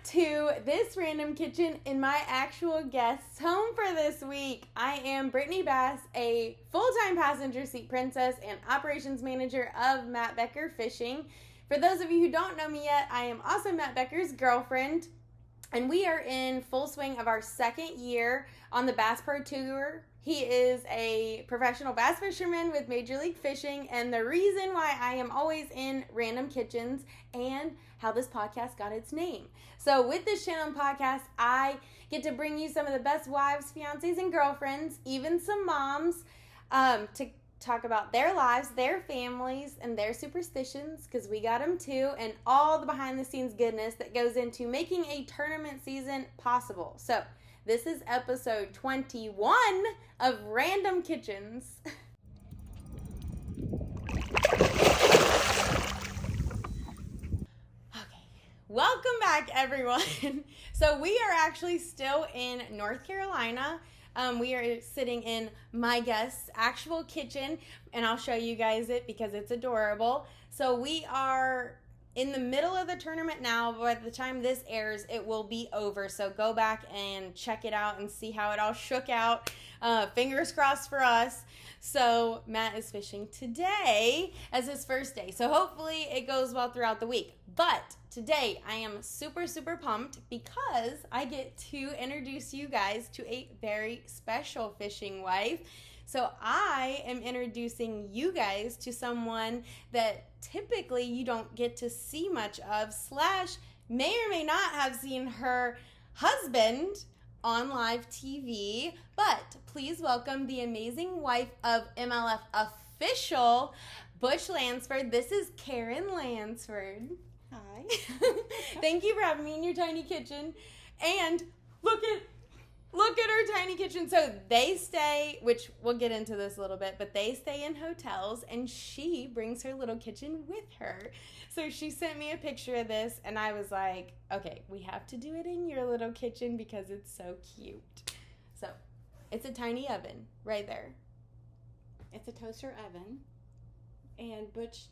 to this random kitchen in my actual guest's home for this week. I am Brittany Bass, a full-time passenger seat princess and operations manager of Matt Becker Fishing. For those of you who don't know me yet, I am also Matt Becker's girlfriend, and we are in full swing of our second year on the Bass Pro Tour. He is a professional bass fisherman with Major League Fishing, and the reason why I am always in random kitchens and how this podcast got its name. So with this channel and podcast, I get to bring you some of the best wives, fiancés, and girlfriends, even some moms, to talk about their lives, their families, and their superstitions, because we got them too, and all the behind-the-scenes goodness that goes into making a tournament season possible. So this is episode 21 of Random Kitchens. Okay, welcome back, everyone. So we are actually still in North Carolina. We are sitting in my guest's actual kitchen, and I'll show you guys it because it's adorable. So we are in the middle of the tournament now, but by the time this airs, it will be over. So go back and check it out and see how it all shook out. Fingers crossed for us. So Matt is fishing today as his first day. So hopefully it goes well throughout the week. But today I am super, super pumped because I get to introduce you guys to a very special fishing wife. So I am introducing you guys to someone that typically you don't get to see much of, / may or may not have seen her husband on live TV. But please welcome the amazing wife of MLF official, Butch Lansford. This is Karen Lansford. Hi. Thank you for having me in your tiny kitchen. And look at her tiny kitchen. So they stay, which we'll get into this a little bit, but they stay in hotels, and she brings her little kitchen with her. So she sent me a picture of this, and I was like, okay, we have to do it in your little kitchen because it's so cute. So it's a tiny oven right there. It's a toaster oven, and Butch,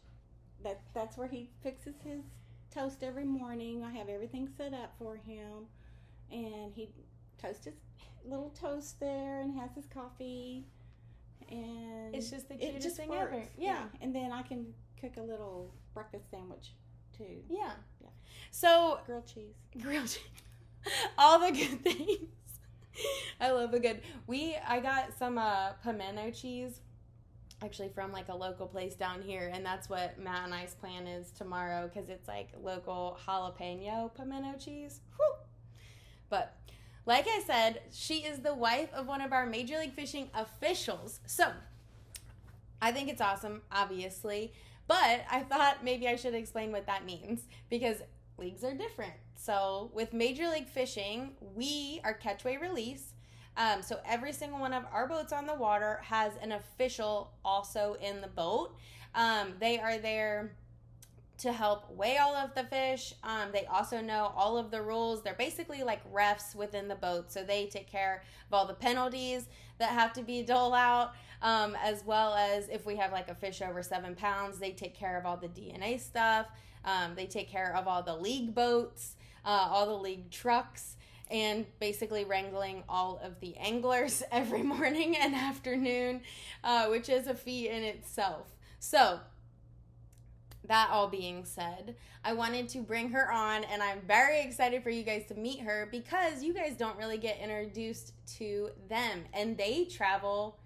that's where he fixes his toast every morning. I have everything set up for him, and he toasts his little toast there and has his coffee, and It's just the cutest thing ever. Yeah, and then I can cook a little breakfast sandwich too. Yeah. So grilled cheese. All the good things. I love a good. I got some pimento cheese, actually from like a local place down here, and that's what Matt and I's plan is tomorrow, because it's like local jalapeno pimento cheese. Whew. But like I said, she is the wife of one of our Major League Fishing officials. So I think it's awesome, obviously, but I thought maybe I should explain what that means, because leagues are different. So with Major League Fishing, we are catch-weigh release. So every single one of our boats on the water has an official also in the boat. They are there to help weigh all of the fish. They also know all of the rules. They're basically like refs within the boat. So they take care of all the penalties that have to be doled out, as well as if we have like a fish over 7 pounds, they take care of all the DNA stuff. They take care of all the league boats, all the league trucks, and basically wrangling all of the anglers every morning and afternoon, which is a feat in itself. So that all being said, I wanted to bring her on, and I'm very excited for you guys to meet her because you guys don't really get introduced to them, and they travel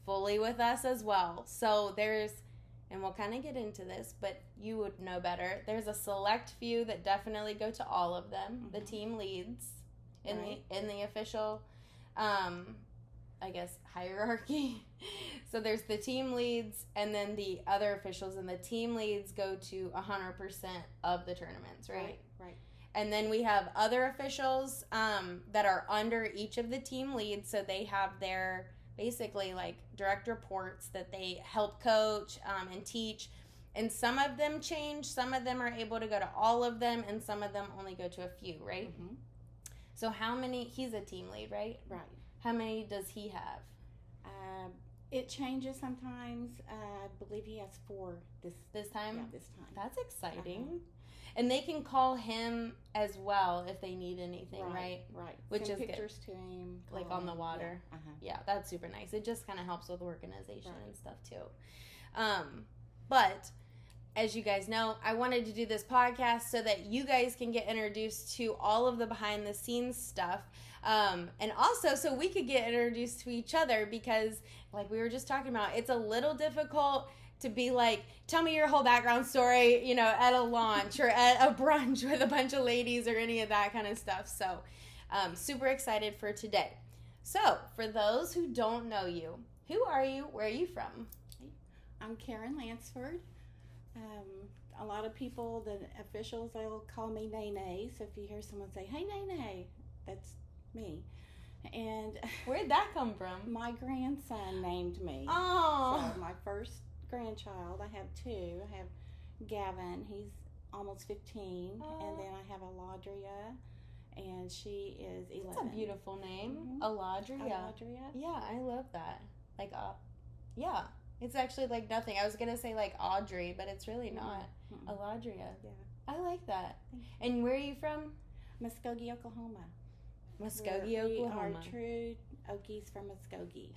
fully with us as well. So and we'll kind of get into this, but you would know better, there's a select few that definitely go to all of them. Mm-hmm. The team leads in the official I guess hierarchy. So there's the team leads, and then the other officials, and the team leads go to 100% of the tournaments, right? Right. And then we have other officials that are under each of the team leads, so they have their basically like direct reports that they help coach and teach. And some of them change, some of them are able to go to all of them, and some of them only go to a few, right? Mm-hmm. So how many, he's a team lead, right? Right. How many does he have? It changes sometimes. I believe he has 4 this time. Yeah, this time. That's exciting. And they can call him as well if they need anything, right? Right. Which Send is pictures good. to him. Like on the water. Yeah. Yeah, that's super nice. It just kind of helps with organization Right. and stuff too. But as you guys know, I wanted to do this podcast so that you guys can get introduced to all of the behind the scenes stuff. And also so we could get introduced to each other, because like we were just talking about, it's a little difficult to be like, tell me your whole background story, you know, at a launch or at a brunch with a bunch of ladies or any of that kind of stuff. So super excited for today. So for those who don't know you, who are you? Where are you from? I'm Karen Lansford. A lot of people, the officials, they'll call me Nene. So if you hear someone say, hey, Nene, that's me. And Where'd that come from? my grandson named me. Oh. So my first grandchild, I have two. I have Gavin, he's almost 15. And then I have Aladria, and she is 11. That's a beautiful name. Mm-hmm. Aladria. Aladria. Yeah, I love that. Like, yeah. It's actually like nothing. I was going to say like Audrey, but it's really not. Mm-mm. Aladria. Yeah. I like that. And where are you from? Muskogee, Oklahoma. Muskogee, Oklahoma. We are true Okies from Muskogee.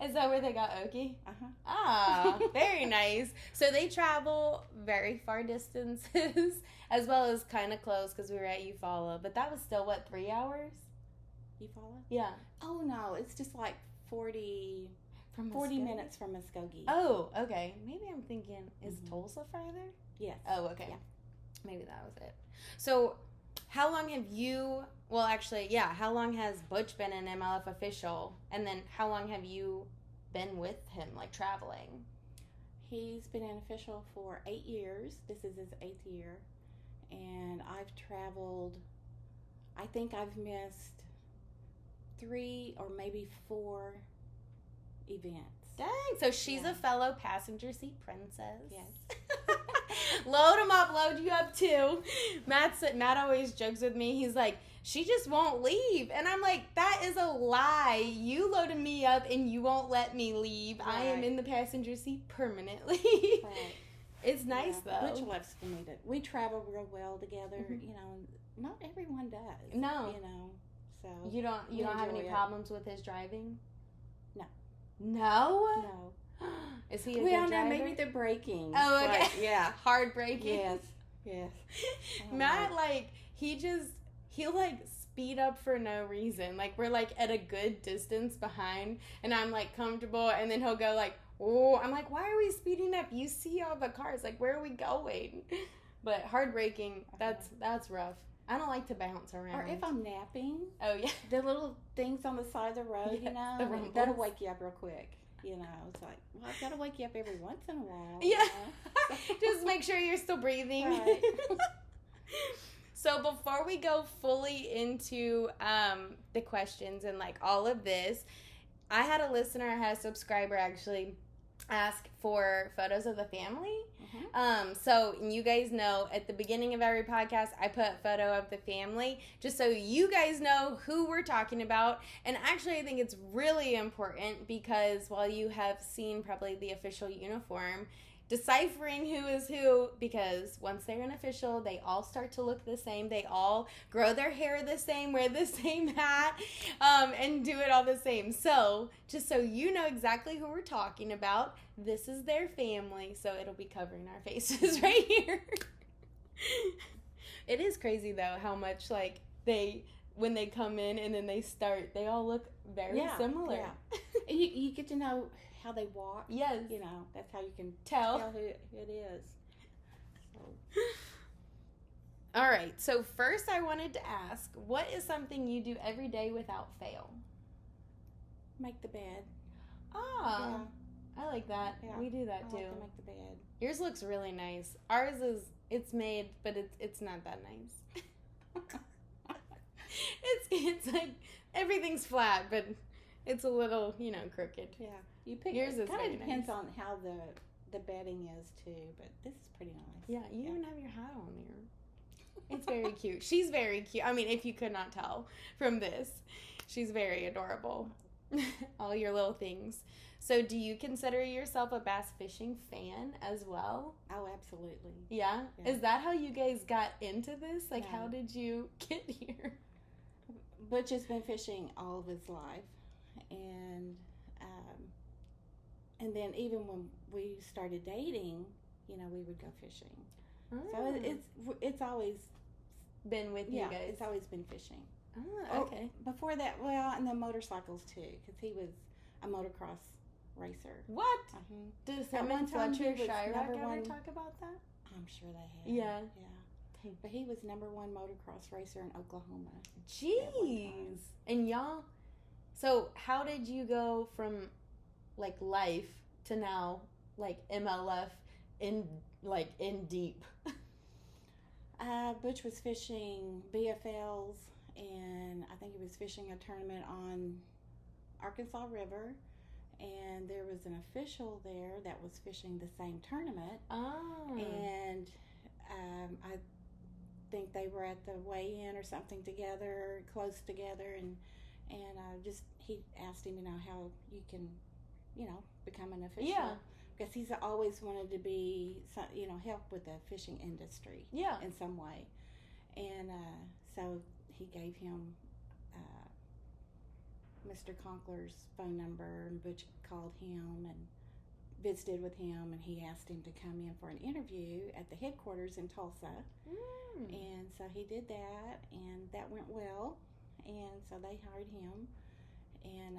Is that where they got Okie? Uh-huh. Ah, very nice. So they travel very far distances as well as kind of close, because we were at Eufaula. But that was still, what, 3 hours? Eufaula? Yeah. Oh, no. It's just like 40 Muskogee? minutes from Muskogee. Oh, okay. Maybe I'm thinking, is Mhm. Tulsa farther? Yes. Oh, okay. Yeah. Maybe that was it. So how long have you, well, actually, yeah, how long has Butch been an MLF official? And then how long have you been with him, like traveling? He's been an official for 8 years. This is his 8th year. And I've traveled, I think I've missed 3 or maybe 4 events. Dang, so she's Yeah. a fellow passenger seat princess. Yes. Load him up, load you up too. Matt always jokes with me. He's like, she just won't leave. And I'm like, that is a lie. You loaded me up and you won't let me leave. I am Right. in the passenger seat permanently. Right. It's nice though. Butch loves for me to. We travel real well together. Mhm. You know, not everyone does. No. You know, so You don't We have any enjoy it. problems with his driving? No. No? no. Is he a Well, good no, driver? maybe the braking. Oh, okay. But, yeah. Hard braking. Yes. Yes. Matt, like, he'll like speed up for no reason. Like, we're like at a good distance behind, and I'm like comfortable, and then he'll go like, oh, I'm like, why are we speeding up? You see all the cars. Like, where are we going? But hard braking, that's rough. I don't like to bounce around. Or if I'm napping, Oh, yeah. the little things on the side of the road, Yes, you know, the rumbles. that'll wake you up real quick. You know, it's like, well, I've got to wake you up every once in a while. Yeah. You know? Just make sure you're still breathing. Right. So before we go fully into the questions and like all of this, I had a listener, I had a subscriber actually ask for photos of the family. Mhm. So you guys know at the beginning of every podcast, I put a photo of the family just so you guys know who we're talking about. And actually, I think it's really important because while you have seen probably the official uniform, deciphering who is who, because once they're an official, they all start to look the same. They all grow their hair the same, wear the same hat, and do it all the same. So just so you know exactly who we're talking about, this is their family. So it'll be covering our faces right here. It is crazy though how much like when they come in and then they start, they all look very similar. Yeah. And you get to know how they walk. Yes. You know, that's how you can Tell who it is. So. All right, so first I wanted to ask, what is something you do every day without fail? Make the bed. Ah, I like that. Yeah. We do that I too. like to make the bed. Yours looks really nice. Ours it's made, but it's not that nice. it's like everything's flat, but it's a little, crooked. Yeah. You pick Yours is it kind very of depends nice. on how the bedding is too, but this is pretty nice. Yeah, you even have your hat on there. It's very cute. She's very cute. I mean, if you could not tell from this, she's very adorable. All your little things. So do you consider yourself a bass fishing fan as well? Oh, absolutely. Yeah? Yeah. Is that how you guys got into this? Like, No. how did you get here? Butch has been fishing all of his life, and then even when we started dating, we would go fishing. So it's always been with you guys. It's always been fishing. Oh, okay. Before that, and then motorcycles too, because he was a motocross racer. What? Uh-huh. Does At him one and time, Fletcher he was Chirac number ever one- talk about that? I'm sure they have. Yeah. Yeah. But he was number one motocross racer in Oklahoma. Jeez. And y'all, so how did you go from like life to now like MLF in deep? Butch was fishing BFLs, and I think he was fishing a tournament on Arkansas River, and there was an official there that was fishing the same tournament. Oh. And I think they were at the weigh-in or something together, close together, and he asked him, how you can, become an official. Yeah. Because he's always wanted to be, help with the fishing industry. Yeah. In some way. And so he gave him Mr. Conkler's phone number, and Butch called him and visited with him, and he asked him to come in for an interview at the headquarters in Tulsa. And so he did that, and that went well, and so they hired him, and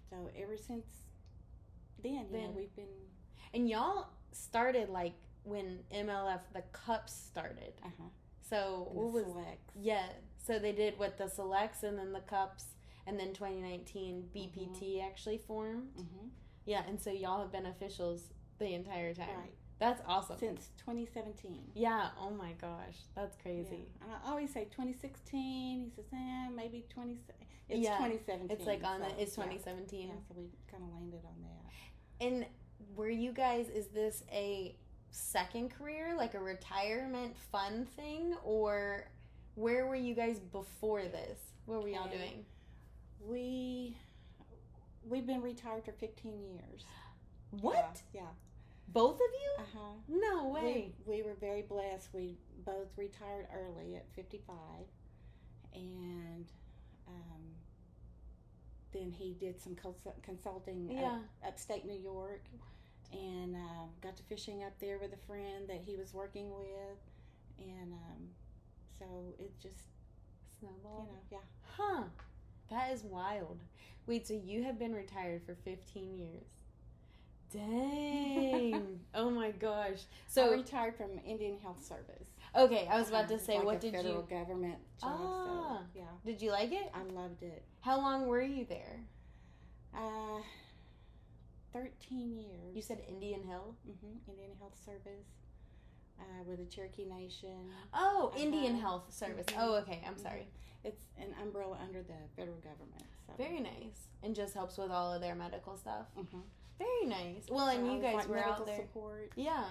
so ever since then, we've been. And y'all started like when MLF the Cups started. So And what the was selects. Yeah, so they did what the selects and then the Cups, and then 2019 BPT actually formed. Yeah, and so y'all have been officials the entire time. Right. That's awesome. Since 2017. Yeah, oh my gosh, that's crazy. Yeah. And I always say 2016. He says, maybe 20. It's Yeah, 2017. It's like it's yeah. 2017. Yeah, so we kind of landed on that. And were you guys, is this a second career, like a retirement fun thing, or where were you guys before this? What were y'all doing? We've been retired for 15 years. What? Yeah. Both of you? No way. We were very blessed. We both retired early at 55, and then he did some consulting upstate New York, and got to fishing up there with a friend that he was working with, and so it just snowballed. Yeah. Huh. That is wild. Wait, so you have been retired for 15 years? Dang. Oh my gosh. So I retired from Indian Health Service. Okay, I was about to say, like what a did federal you? government job. So, yeah. Did you like it? I loved it. How long were you there? 13 years. You said Indian Hill? Indian Health Service with the Cherokee Nation. Oh, Indian Health Service. Oh, okay. I'm sorry. It's an umbrella under the federal government. So. Very nice. And just helps with all of their medical stuff. Very nice. Well, and so you guys were medical out there. Support. Yeah.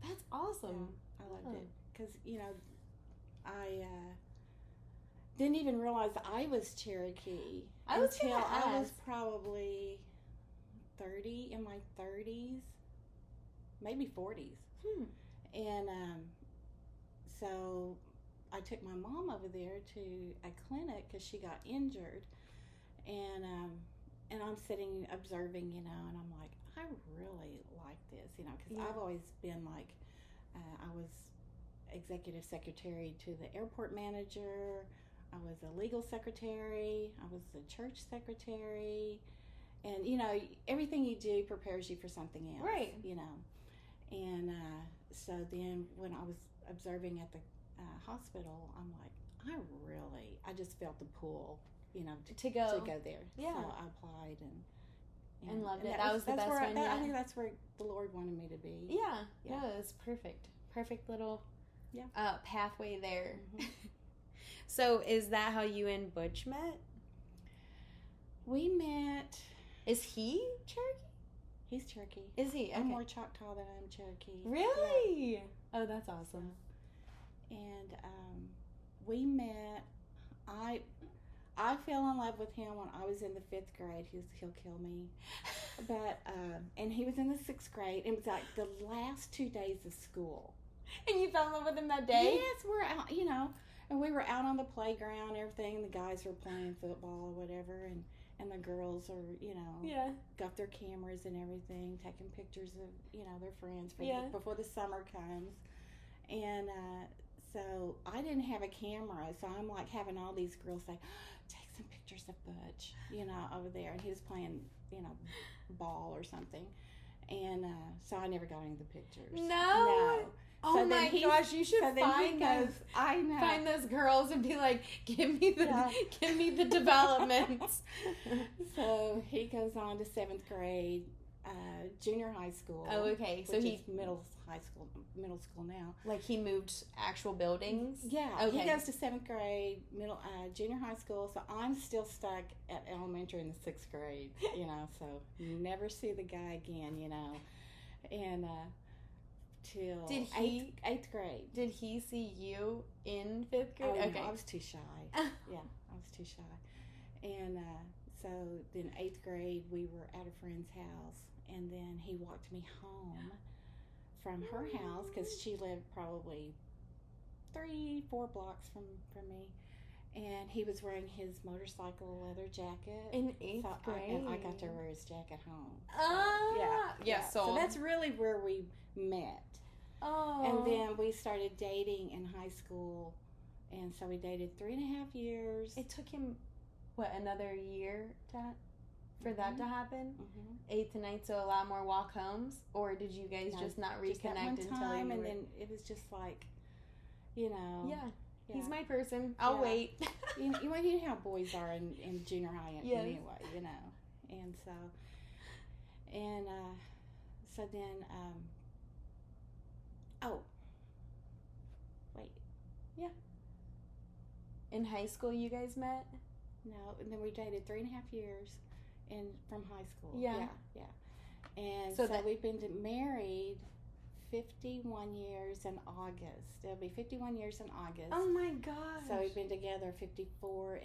That's awesome. Yeah, I loved it. Because, I didn't even realize I was Cherokee until I was probably 30, in my 30s, maybe 40s. And so I took my mom over there to a clinic because she got injured, and I'm sitting observing, and I'm like, I really like this, because I've always been like, I was executive secretary to the airport manager, I was a legal secretary, I was a church secretary, and everything you do prepares you for something else, right? And so then when I was observing at the hospital, I'm like, I just felt the pull, to go there. Yeah. So I applied and loved it. That was the best one. I think that's where the Lord wanted me to be. Yeah. Yeah. No, it's perfect. Perfect little pathway there. So is that how you and Butch met? We met. Is he Cherokee? He's Cherokee. Is he? Okay. I'm more Choctaw than I'm Cherokee. Really? Yeah. Oh, that's awesome. And we met. I fell in love with him when I was in the 5th grade. He'll kill me. But, and he was in the 6th grade. It was like the last 2 days of school. And you fell in love with him that day? Yes, we're out, and we were out on the playground and everything. The guys were playing football or whatever, and the girls are, got their cameras and everything, taking pictures of, their friends before the summer comes. And so I didn't have a camera, so I'm like having all these girls say, take some pictures of Butch, over there. And he was playing, ball or something. And so I never got any of the pictures. No. Oh so my gosh, you should find find those girls and be like, give me the developments. So he goes on to 7th grade, junior high school. Oh, okay. So he's middle school now. Like he moved actual buildings? Yeah. Okay. He goes to 7th grade, junior high school. So I'm still stuck at elementary in the 6th grade, so never see the guy again, and, till 8th grade. Did he see you in 5th grade? Oh, okay. No, I was too shy. Yeah, I was too shy. And so then 8th grade, we were at a friend's house, and then he walked me home from her house because she lived probably 3-4 blocks from me. And he was wearing his motorcycle leather jacket. In 8th grade? And I got to wear his jacket home. Yeah. So that's really where we met. Oh. And then we started dating in high school. And so we dated 3.5 years. It took him, another year for that to happen? Mm-hmm. 8th to 9th, so a lot more walk homes? Or did you guys just not reconnect just that one until time, you and were... then it was just like, Yeah. He's my person. I'll wait. you know how boys are in junior high anyway, And so, so then, In high school you guys met? No, and then we dated 3.5 years from high school. Yeah. And so we've been married 51 years in August. It'll be 51 years in August. Oh my gosh. So we've been together 54.5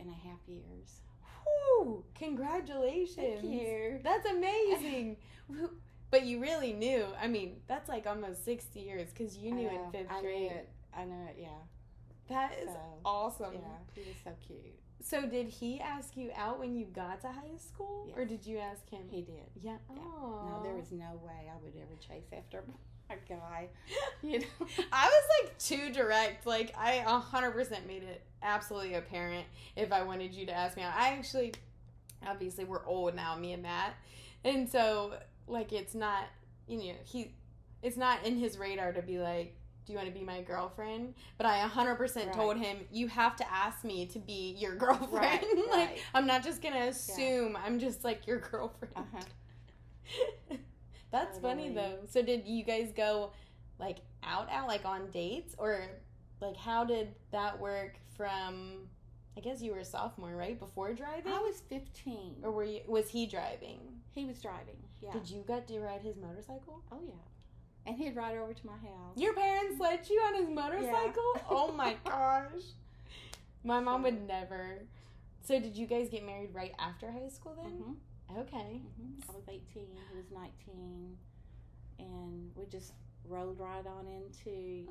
years. Whew! Congratulations. Thank you. That's amazing. But you really knew. I mean, that's like almost 60 years because you knew in 5th grade. I know it, yeah. That is awesome. Yeah, he was so cute. So did he ask you out when you got to high school? Yes. Or did you ask him? He did. Yeah. Yeah. Oh. No, there was no way I would ever chase after a guy. I was like too direct. Like I 100% made it absolutely apparent if I wanted you to ask me out. I actually, obviously we're old now, me and Matt. And so like it's not, it's not in his radar to be like, do you want to be my girlfriend? But I 100% told him, you have to ask me to be your girlfriend. Right, like, I'm not just going to assume I'm just like your girlfriend. Uh-huh. That's funny though. So did you guys go like out like on dates, or like how did that work from, I guess you were a sophomore, right? Before driving? I was 15. Or was he driving? He was driving, yeah. Did you get to ride his motorcycle? Oh, yeah. And he'd ride over to my house. Your parents let you on his motorcycle? Yeah. Oh my gosh. My mom would never. So did you guys get married right after high school then? Mm-hmm. Okay. Mm-hmm. I was 18, he was 19, and we just rolled right on into,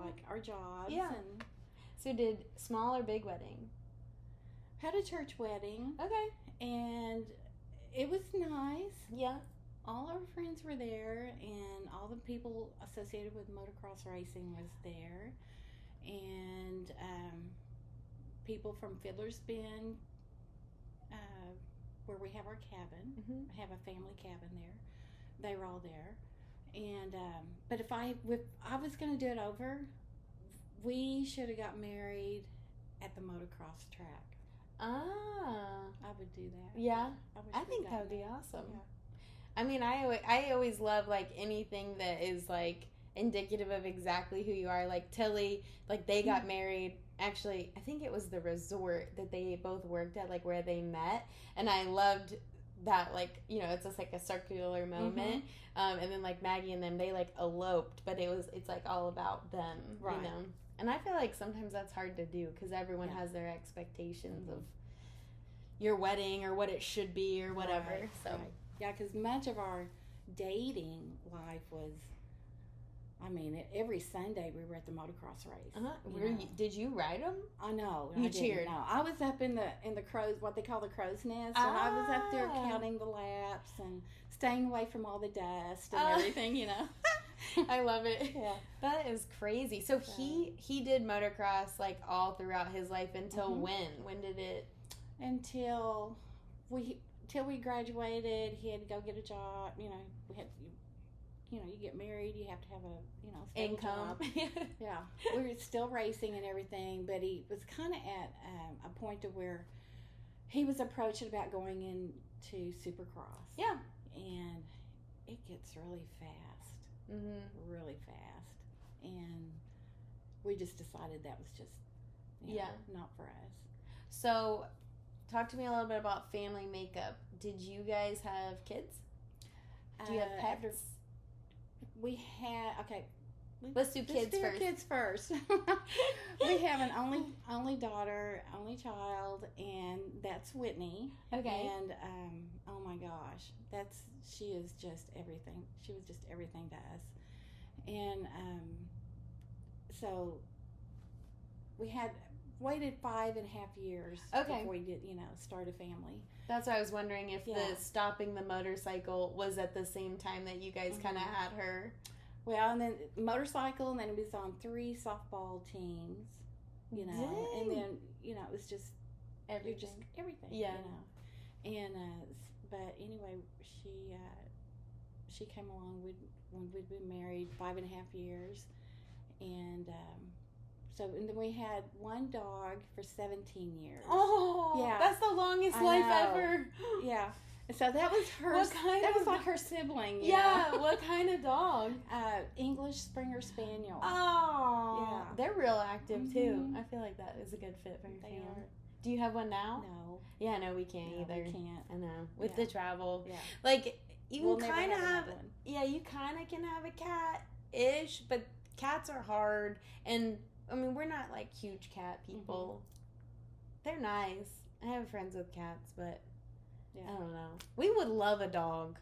like our jobs. Yeah. And so did small or big wedding? Had a church wedding. Okay. And it was nice. Yeah. All our friends were there, and all the people associated with motocross racing was there, and people from Fiddler's Bend, where we have our cabin. Mm-hmm. I have a family cabin there. They were all there, and but if I was going to do it over, we should have got married at the motocross track. I would do that. Yeah, I think that would be awesome. Yeah. I mean, I always love like anything that is like indicative of exactly who you are. Like Tilly, like they got married. Actually, I think it was the resort that they both worked at, like where they met, and I loved that. Like, it's just like a circular moment. Mm-hmm. And then like Maggie and them, they like eloped, but it's like all about them, right. And I feel like sometimes that's hard to do because everyone has their expectations of your wedding or what it should be or whatever. Right, So right. Yeah, because much of our dating life was, I mean, every Sunday we were at the motocross race. Did you ride them? I know. You I cheered. didn't know. I was up in the crows, what they call the crow's nest, and I was up there counting the laps and staying away from all the dust and everything, you know. I love it. Yeah. That is crazy. So he did motocross like all throughout his life until when? When did it? Until we graduated, he had to go get a job. You know, you get married, you have to have a stable income. Job. Yeah, we were still racing and everything, but he was kind of at a point to where he was approaching about going into Supercross. Yeah, and it gets really fast, really fast, and we just decided that was just not for us. So, talk to me a little bit about family makeup. Did you guys have kids? Do you have pets? We had Let's do kids first. Kids first. We have an only daughter, only child, and that's Whitney. Okay. And oh my gosh, she is just everything. She was just everything to us. And so we had waited 5.5 years before we did, start a family. That's why I was wondering if the stopping the motorcycle was at the same time that you guys kind of had her. Well, and then motorcycle, and then it was on 3 softball teams, Dang. And then, it was just everything. Yeah. And, but anyway, she came along when we'd been married 5.5 years, and, and then we had one dog for 17 years. Oh, yeah, that's the longest life ever. Yeah. So that was her. That was like her sibling. Yeah. What kind of dog? English Springer Spaniel. Oh. Yeah. They're real active too. Mm-hmm. I feel like that is a good fit for your family. Are. Do you have one now? No. Yeah, no, we can't either. We can't. I know. With the travel. Yeah. Like you kind of have. One. Yeah, you kind of can have a cat-ish, but cats are hard, and I mean we're not like huge cat people. They're nice. I have friends with cats, but. Yeah. I don't know. We would love a dog.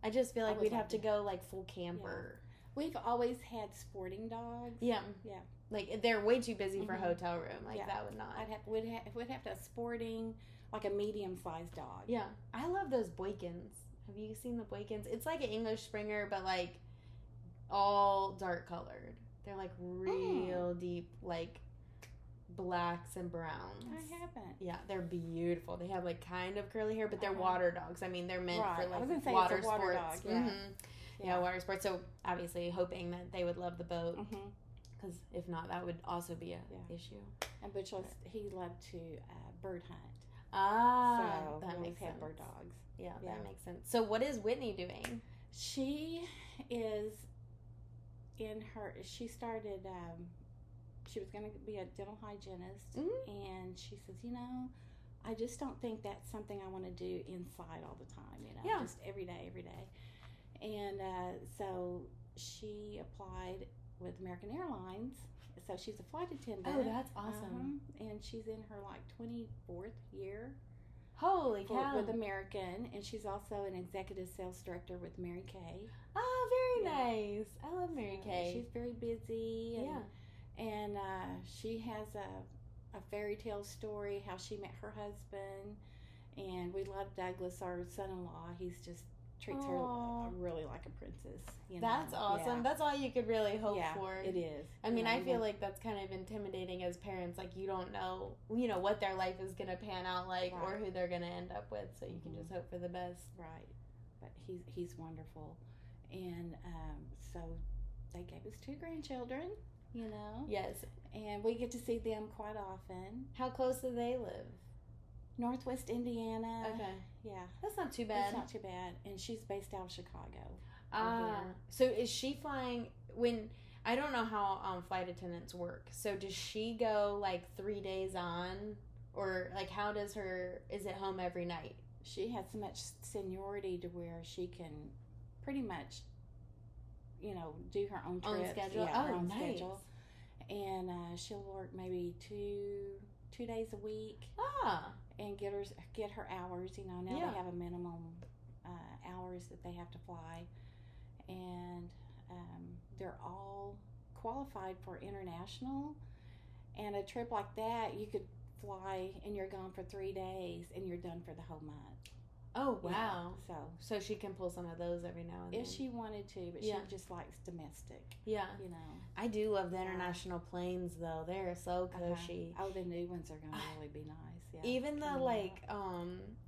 I just feel like we'd have to go like full camper. Yeah. We've always had sporting dogs. Yeah. Yeah. Like they're way too busy for a hotel room. Like that would not. We'd have to have sporting, like a medium-sized dog. Yeah. I love those Boykins. Have you seen the Boykins? It's like an English Springer, but like all dark colored. They're like real deep, like blacks and browns. I haven't. Yeah, they're beautiful. They have like kind of curly hair, but they're water dogs. I mean, they're meant for like water it's a sports. Water dog. Yeah. Yeah, water sports. So obviously, hoping that they would love the boat, because if not, that would also be a issue. And Butch he loved to bird hunt. So that makes sense. Bird dogs. Yeah, that makes sense. So what is Whitney doing? She is she started. She was going to be a dental hygienist, and she says, I just don't think that's something I want to do inside all the time, just every day. And so she applied with American Airlines, so she's a flight attendant. Oh, that's awesome. And she's in her 24th year. Holy cow. With American, and she's also an executive sales director with Mary Kay. Oh, very nice. I love Mary Kay. She's very busy. And she has a fairy tale story, how she met her husband. And we love Douglas, our son-in-law. He's just treats her really like a princess. That's awesome. Yeah. That's all you could really hope for. It is. I mean, I feel like that's kind of intimidating as parents. Like, you don't know, what their life is going to pan out like or who they're going to end up with. So you can just hope for the best. Right. But he's wonderful. And so they gave us 2 grandchildren. Yes. And we get to see them quite often. How close do they live? Northwest Indiana. Okay. Yeah. That's not too bad. It's not too bad. And she's based out of Chicago. So is she flying I don't know how flight attendants work. So does she go like 3 days on? Or like how does is it home every night? She has so much seniority to where she can pretty much do her own trips. Own schedule. Yeah, her own nice. schedule. And she'll work maybe 2 days a week. And get her hours. Now they have a minimum hours that they have to fly, and they're all qualified for international. And a trip like that, you could fly and you're gone for 3 days and you're done for the whole month. Oh, wow. So she can pull some of those every now and then. If she wanted to, but she just likes domestic. Yeah. I do love the international planes, though. They're so cushy. Oh, the new ones are going to really be nice. Yeah. Even the,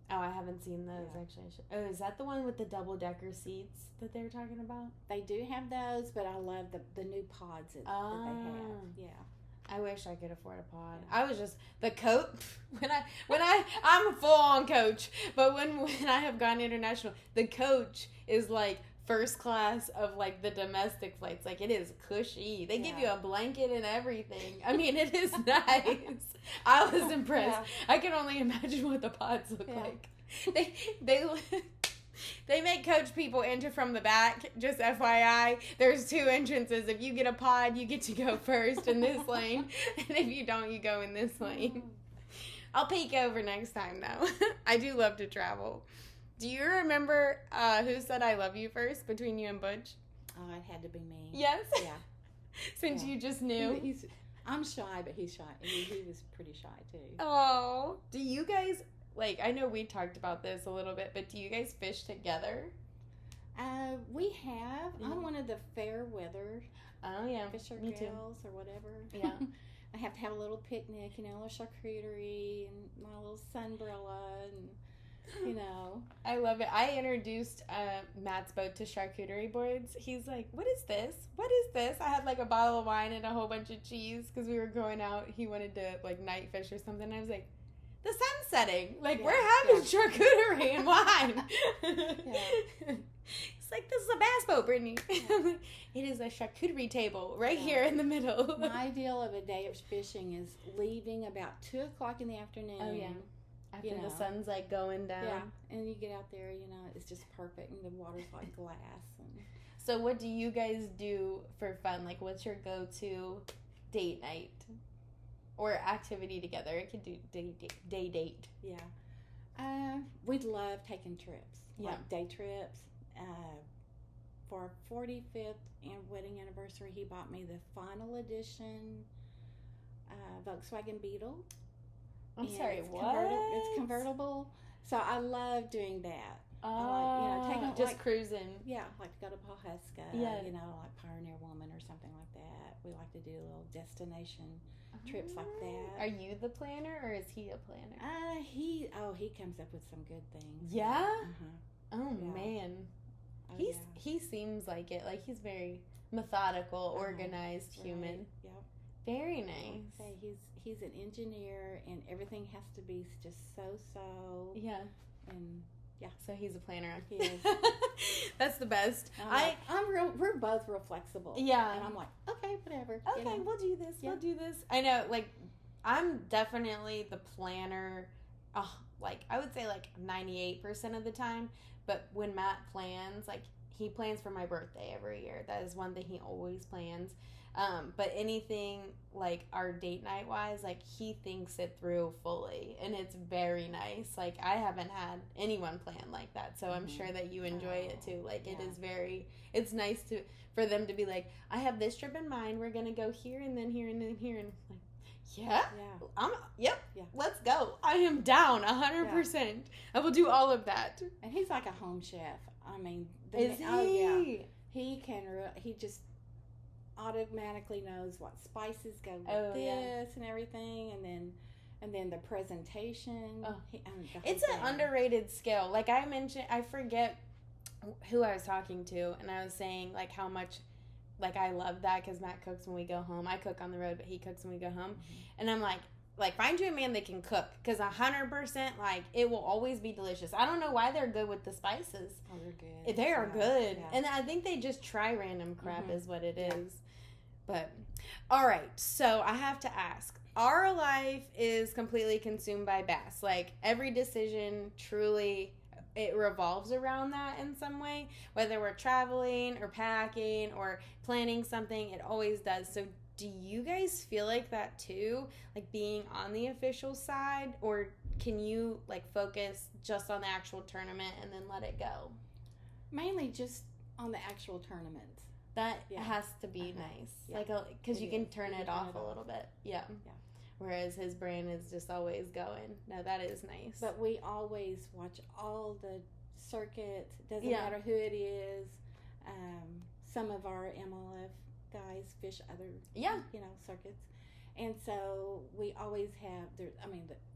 I haven't seen those, actually. Oh, is that the one with the double-decker seats that they were talking about? They do have those, but I love the new pods that they have. Yeah. I wish I could afford a pod. I was just the coach I'm a full on coach, but when I have gone international, the coach is like first class of like the domestic flights. Like it is cushy. They give you a blanket and everything. I mean, it is nice. I was impressed. I can only imagine what the pods look like. They make coach people enter from the back. Just FYI, there's 2 entrances. If you get a pod, you get to go first in this lane. And if you don't, you go in this lane. I'll peek over next time, though. I do love to travel. Do you remember who said I love you first between you and Butch? Oh, it had to be me. Yes? Yeah. Since you just knew. I'm shy, but he's shy. He was pretty shy, too. Oh. Do you guys... Like, I know we talked about this a little bit, but do you guys fish together? We have. I'm one of the fair weather fisher me girls too. Or whatever. Yeah. I have to have a little picnic, a little charcuterie and my little sunbrella and, I love it. I introduced Matt's boat to charcuterie boards. He's like, what is this? What is this? I had like a bottle of wine and a whole bunch of cheese because we were going out. He wanted to like night fish or something. I was like, the sun's setting. Like, we're having charcuterie and wine. It's like, this is a bass boat, Brittany. It is a charcuterie table right here in the middle. My ideal of a day of fishing is leaving about 2 o'clock in the afternoon. Oh, yeah. After the sun's, like, going down. Yeah, and you get out there, it's just perfect, and the water's like glass. So what do you guys do for fun? Like, what's your go-to date night? Or activity together. It could do day date. Yeah. We'd love taking trips. Yeah. Like day trips. For our 45th wedding anniversary, he bought me the final edition Volkswagen Beetle. I'm sorry, what? It's convertible. So I love doing that. Oh, just cruising. Yeah, like to go to Pawhuska. Yeah. Like Pioneer Woman or something like that. We like to do little destination trips like that. Are you the planner or is he a planner? He comes up with some good things. Yeah? Oh man. He seems like it. Like he's very methodical, organized human. Right. Yep. Very nice. He's an engineer and everything has to be just so. Yeah. And yeah. So he's a planner. He is. That's the best. We're both real flexible. Yeah. And I'm like, okay, whatever. Okay, we'll do this. Yeah. We'll do this. I know, like, I'm definitely the planner. Like, I would say, like, 98% of the time. But when Matt plans, like, he plans for my birthday every year. That is one thing he always plans. But anything, like, our date night-wise, like, he thinks it through fully. And it's very nice. Like, I haven't had anyone plan like that. So I'm sure that you enjoy it, too. Like, it is it's nice for them to be like, I have this trip in mind. We're going to go here and then here and then here. And like, let's go. I am down 100%. Yeah. I will do all of that. And he's like a home chef. I mean, is he? Oh, yeah. He just automatically knows what spices go with this and everything, and then the presentation. It's an underrated skill. Like I mentioned, I forget who I was talking to, and I was saying like how much like I love that because Matt cooks when we go home. I cook on the road, but he cooks when we go home, and I'm like find you a man that can cook because 100% like it will always be delicious. I don't know why they're good with the spices. Oh, they're good. They are good, and I think they just try random crap is what it is. But, all right, so I have to ask. Our life is completely consumed by bass. Like, every decision truly, it revolves around that in some way. Whether we're traveling or packing or planning something, it always does. So, do you guys feel like that too? Like being on the official side, or can you like focus just on the actual tournament and then let it go? Mainly just on the actual tournaments. That has to be nice. Yeah. Like, because you can turn it off a little bit. Yeah. Whereas his brain is just always going. No, that is nice. But we always watch all the circuits. Doesn't matter who it is. Some of our MLF guys fish other, circuits. And so we always have,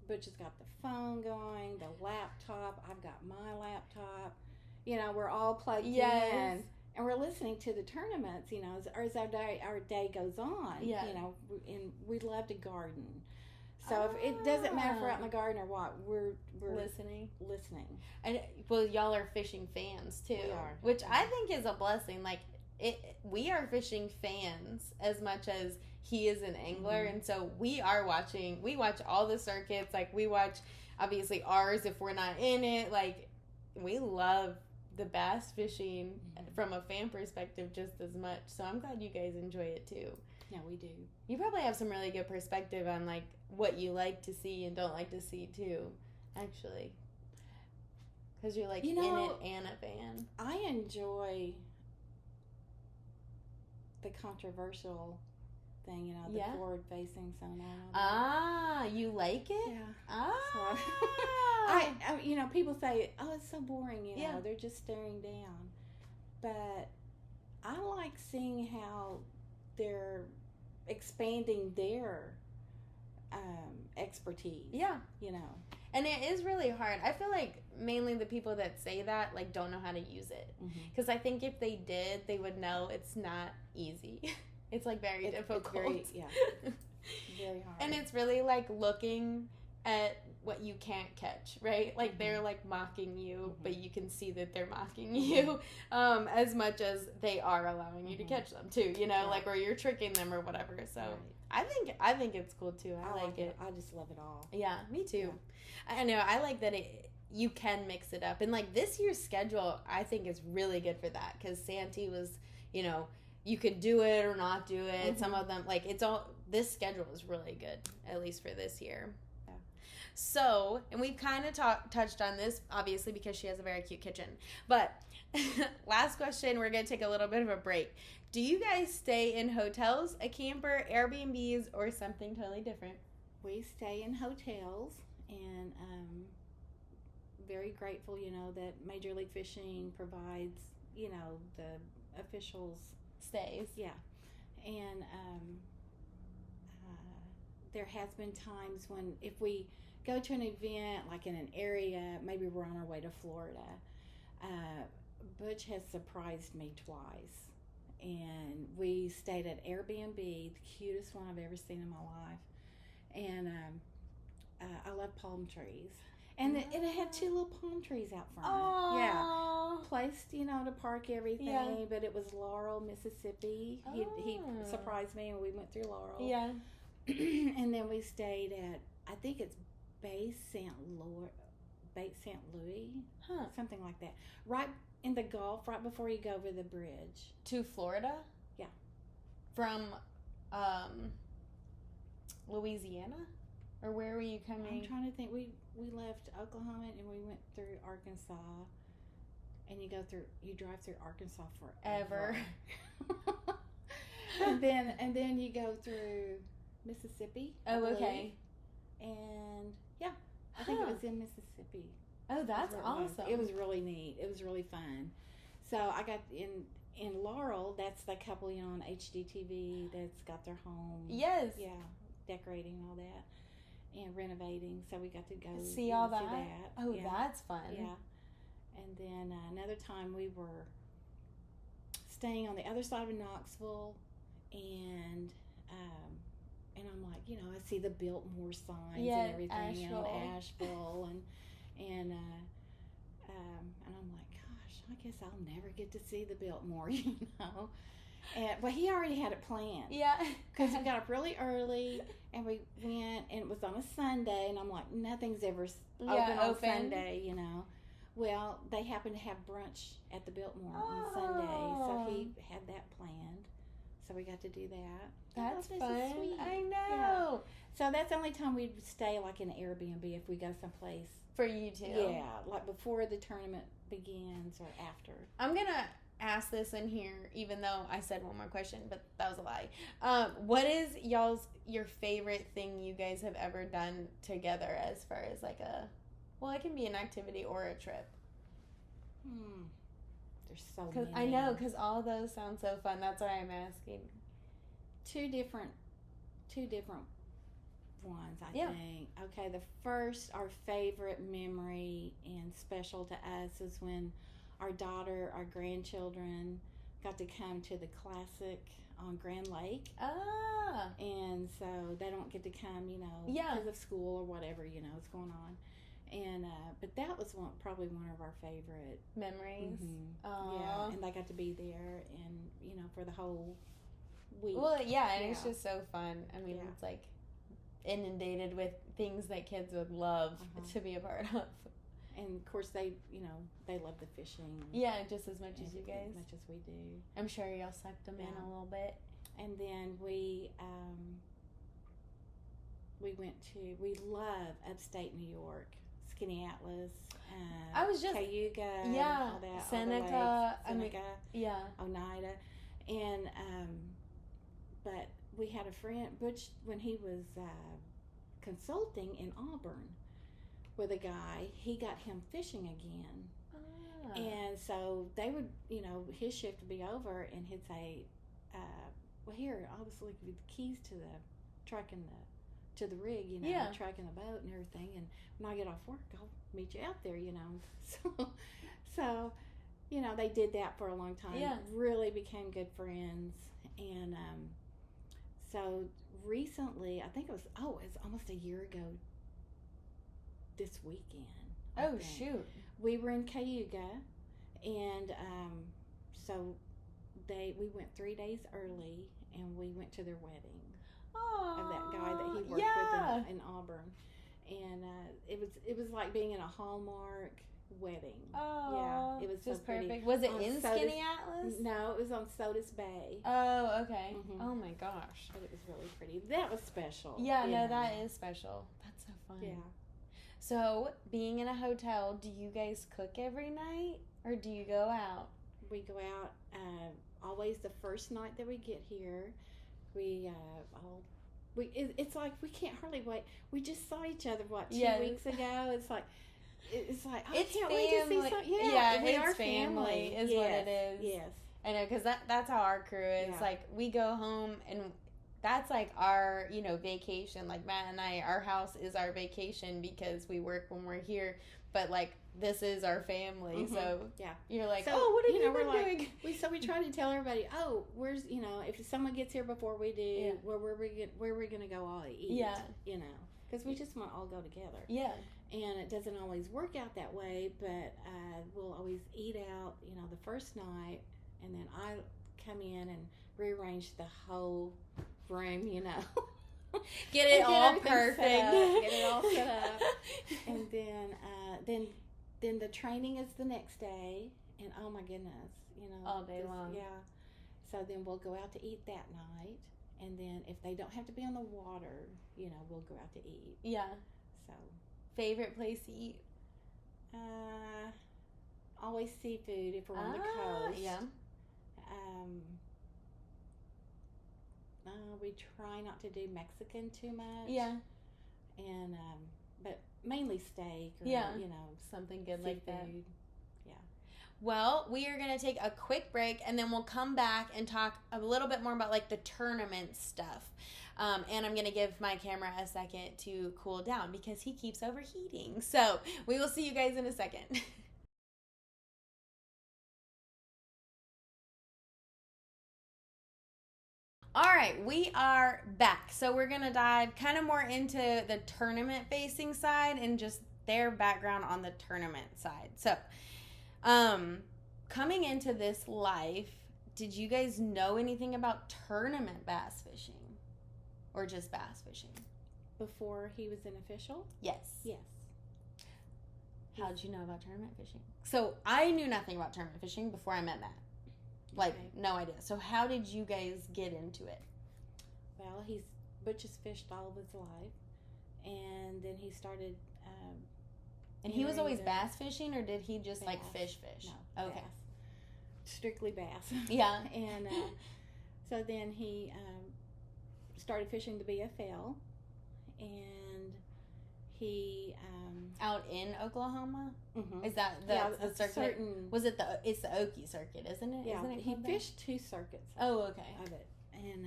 Butch has got the phone going, the laptop. I've got my laptop. We're all plugged in. And we're listening to the tournaments, as our day goes on. Yeah. And we love to garden. So if it doesn't matter if we're out in the garden or what, we're listening. And well, y'all are fishing fans too. We are. Which I think is a blessing. Like we are fishing fans as much as he is an angler, and so we watch all the circuits. Like we watch obviously ours if we're not in it. Like we love the bass fishing from a fan perspective just as much. So I'm glad you guys enjoy it too. Yeah, we do. You probably have some really good perspective on like what you like to see and don't like to see too, actually. Because you're like in it and a fan. I enjoy the controversial thing, the forward facing sonar. You like it? Yeah. So, people say, oh, it's so boring, they're just staring down. But I like seeing how they're expanding their expertise. Yeah. And it is really hard. I feel like mainly the people that say that like don't know how to use it. Because I think if they did, they would know it's not easy. It's like very difficult. It's very hard. And it's really like looking at what you can't catch, right? Like they're like mocking you, but you can see that they're mocking you as much as they are allowing you to catch them too, like, or you're tricking them or whatever. So I think it's cool too. I like it. I just love it all. Yeah, me too. Yeah. I know. I like that you can mix it up. And like this year's schedule, I think is really good for that because Santee was, you could do it or not do it. Some of them, like this schedule is really good, at least for this year. So, and we've kind of touched on this, obviously, because she has a very cute kitchen. But last question, we're going to take a little bit of a break. Do you guys stay in hotels, a camper, Airbnbs, or something totally different? We stay in hotels, and very grateful, that Major League Fishing provides, the officials' stays. Yeah. And there has been times when if we go to an event, like in an area, maybe we're on our way to Florida, Butch has surprised me twice. And we stayed at Airbnb, the cutest one I've ever seen in my life. And I love palm trees. And it had 2 little palm trees out front. Aww. Yeah. Placed, to park everything. But it was Laurel, Mississippi. He surprised me, and we went through Laurel. Yeah. And then we stayed at, I think it's Bay St. Louis, something like that. Right in the Gulf, right before you go over the bridge. To Florida? Yeah. From Louisiana? Or where were you coming? I'm trying to think. We left Oklahoma and we went through Arkansas. And you drive through Arkansas forever. and then you go through Mississippi. Oh, okay. And I think it was in Mississippi. Oh, that's awesome. It was really neat. It was really fun. So I got in Laurel, that's the couple, on HGTV that's got their home. Yes. Yeah, decorating and all that. And renovating. So we got to go see all that. See that. Oh, that's fun. Yeah. And then another time we were staying on the other side of Knoxville, and I'm like, I see the Biltmore signs and everything on Asheville, and I'm like, gosh, I guess I'll never get to see the Biltmore, But he already had it planned. Yeah. Because we got up really early, and we went, and it was on a Sunday, and I'm like, nothing's ever open on Sunday, Well, they happened to have brunch at the Biltmore on Sunday, so he had that planned. so we got to do that. That's this is fun. sweet. I know. So that's the only time we'd stay like in an Airbnb if we go someplace. For you too. Yeah, like before the tournament begins or after. I'm gonna ask this in here, even though I said one more question, but that was a lie. What is your favorite thing you guys have ever done together as far as like it can be an activity or a trip? There's so Cause many. I know, because all those sound so fun. That's why I'm asking. Two different ones, I think. Okay, our favorite memory and special to us is when our grandchildren got to come to the Classic on Grand Lake. Ah. And so they don't get to come, because of school or whatever, is going on. And but that was probably one of our favorite memories. Yeah, and they got to be there, and for the whole week. Well, and it's just so fun. I mean, it's like inundated with things that kids would love to be a part of. And of course, they love the fishing. Yeah, just as much as you guys. As much as we do. I'm sure y'all sucked them in a little bit. And then we love upstate New York. Skinny Atlas, I was just Cayuga, all that, Seneca, Oneida, and but we had a friend Butch when he was consulting in Auburn with a guy. He got him fishing again, and so they would, his shift would be over, and he'd say, "Well, here, I'll just give you the keys to the truck and to the rig, tracking the boat and everything. And when I get off work, I'll meet you out there, So, they did that for a long time. Yeah. Really became good friends. And so recently, I think it's almost a year ago this weekend. Oh, shoot. We were in Cayuga, and so we went 3 days early, and we went to their wedding. Of that guy that he worked with in Auburn, and it was like being in a Hallmark wedding. Oh, it was just so pretty. perfect. Was it in Skinny Atlas? No, it was on Sodus Bay. Oh, okay. Mm-hmm. Oh my gosh, but it was really pretty. That was special. Yeah, no, that is special. That's so fun. Yeah. So, being in a hotel, do you guys cook every night, or do you go out? We go out always the first night that we get here. It's like we can't hardly wait. We just saw each other 2 weeks ago. It's like it's can't family. Wait to see some. We are family is what it is. Yes, I know, because that's how our crew is. Yeah. Like, we go home and that's like our vacation. Like, Matt and I, our house is our vacation because we work when we're here. But like, this is our family. Mm-hmm. So you're like, what have you been doing? We try to tell everybody, where's if someone gets here before we do, where we're gonna go all eat. Yeah. Because we just want to all go together. Yeah. And it doesn't always work out that way, but we'll always eat out, the first night, and then I come in and rearrange the whole room, Get it all perfect. Get it all set up. And then the training is the next day, and oh my goodness, all day long. Yeah. So then we'll go out to eat that night, and then if they don't have to be on the water, we'll go out to eat. Yeah. So favorite place to eat? Always seafood if we're on the coast. Yeah. We try not to do Mexican too much. Yeah. And but mainly steak or something good seafood. Like that. Yeah. Well, we are going to take a quick break, and then we'll come back and talk a little bit more about like the tournament stuff. And I'm going to give my camera a second to cool down because he keeps overheating. So we will see you guys in a second. All right, we are back. So we're going to dive kind of more into the tournament facing side and just their background on the tournament side. So, coming into this life, did you guys know anything about tournament bass fishing or just bass fishing? Before he was an official? Yes. Yes. How did you know about tournament fishing? So I knew nothing about tournament fishing before I met Matt. Like, Okay. no idea. So how did you guys get into it? Well, Butch has fished all of his life, and then he started. And he was entering always the bass fishing, or did he just like fish? No, Okay. bass. Strictly bass. Yeah. And so then he started fishing the BFL, and he Out in Oklahoma? mhm. Is that the circuit? Was it it's the Okie circuit, isn't it? Yeah, Isn't it he called that? fished 2 circuits Oh, okay. of it, and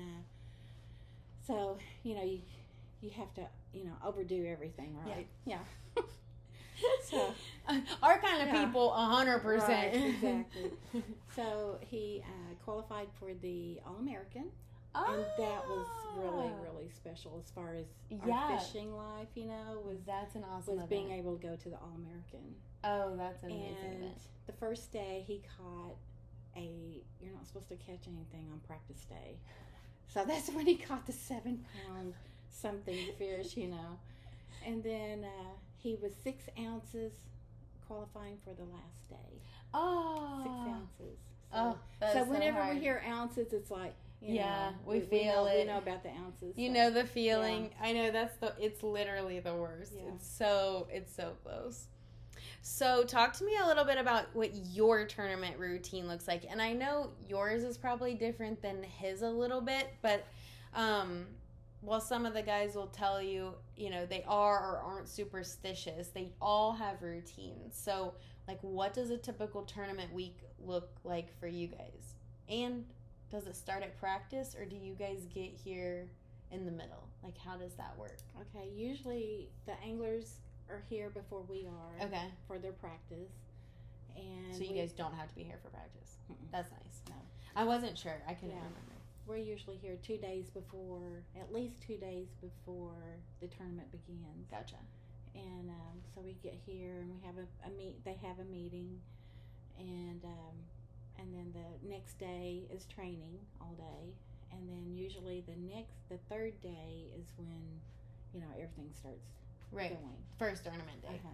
so you have to overdo everything, right? Yeah. So our kind of yeah. people, 100%. Right, exactly. So he qualified for the All-American, and that was really, really special as far as our fishing life. That's an awesome was event. being able to go to the All-American. Oh, that's an amazing And event. the first day he caught you're not supposed to catch anything on practice day. So that's when he caught the 7-pound something fish, And then he was 6 ounces qualifying for the last day. Oh. 6 ounces. So whenever hard. we hear ounces, it's like, we feel know, it. We know about the ounces. You so. know the feeling. Yeah. I know it's literally the worst. Yeah. It's so close. So talk to me a little bit about what your tournament routine looks like. And I know yours is probably different than his a little bit, but while some of the guys will tell you, they are or aren't superstitious, they all have routines. So like, what does a typical tournament week look like for you guys? And does it start at practice, or do you guys get here in the middle? Like, how does that work? Okay, usually the anglers are here before we are. Okay. For their practice, and so you guys don't have to be here for practice. Mm-mm. That's nice. No, I wasn't sure. I couldn't remember. We're usually here 2 days before, at least 2 days before the tournament begins. Gotcha. And so we get here and we have they have a meeting, and then the next day is training all day, and then usually the third day is when everything starts going. First tournament day. Uh-huh.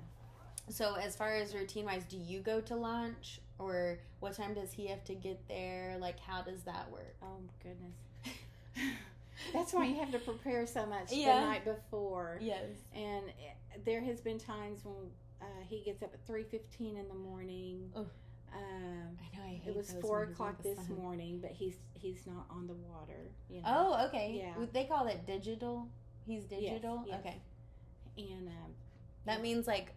So as far as routine wise, do you go to lunch, or what time does he have to get there? Like, how does that work? Oh goodness. That's why you have to prepare so much the night before. Yes. And there has been times when he gets up at 3:15 in the morning. Oh. I know. I hate it was those 4 when he's o'clock in the this sun. morning, but he's not on the water. Oh, okay. Yeah. They call it digital. He's digital. Yes. Okay. And that means like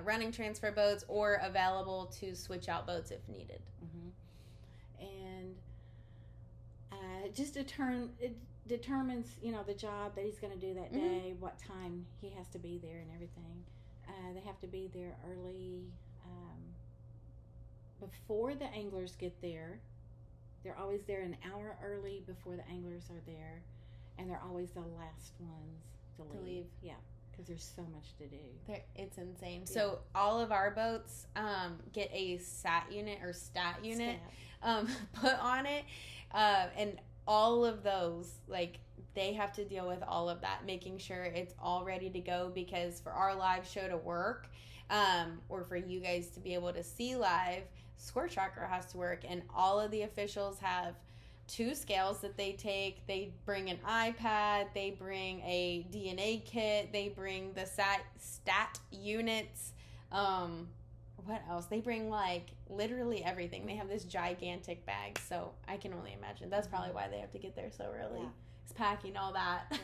running transfer boats or available to switch out boats if needed. Mm-hmm. And it just determines the job that he's going to do that day, what time he has to be there, and everything. They have to be there early before the anglers get there. They're always there an hour early before the anglers are there, and they're always the last ones to leave. Yeah, because there's so much to do. It's insane. Yeah. So all of our boats get a stat unit put on it, and all of those, like, they have to deal with all of that, making sure it's all ready to go, because for our live show to work, or for you guys to be able to see live, Score Tracker has to work, and all of the officials have 2 scales that they take. They bring an iPad, they bring a DNA kit, they bring the stat units, what else? They bring, like, literally everything. They have this gigantic bag, so I can only imagine. That's probably why they have to get there so early. Yeah. It's packing all that. Yeah.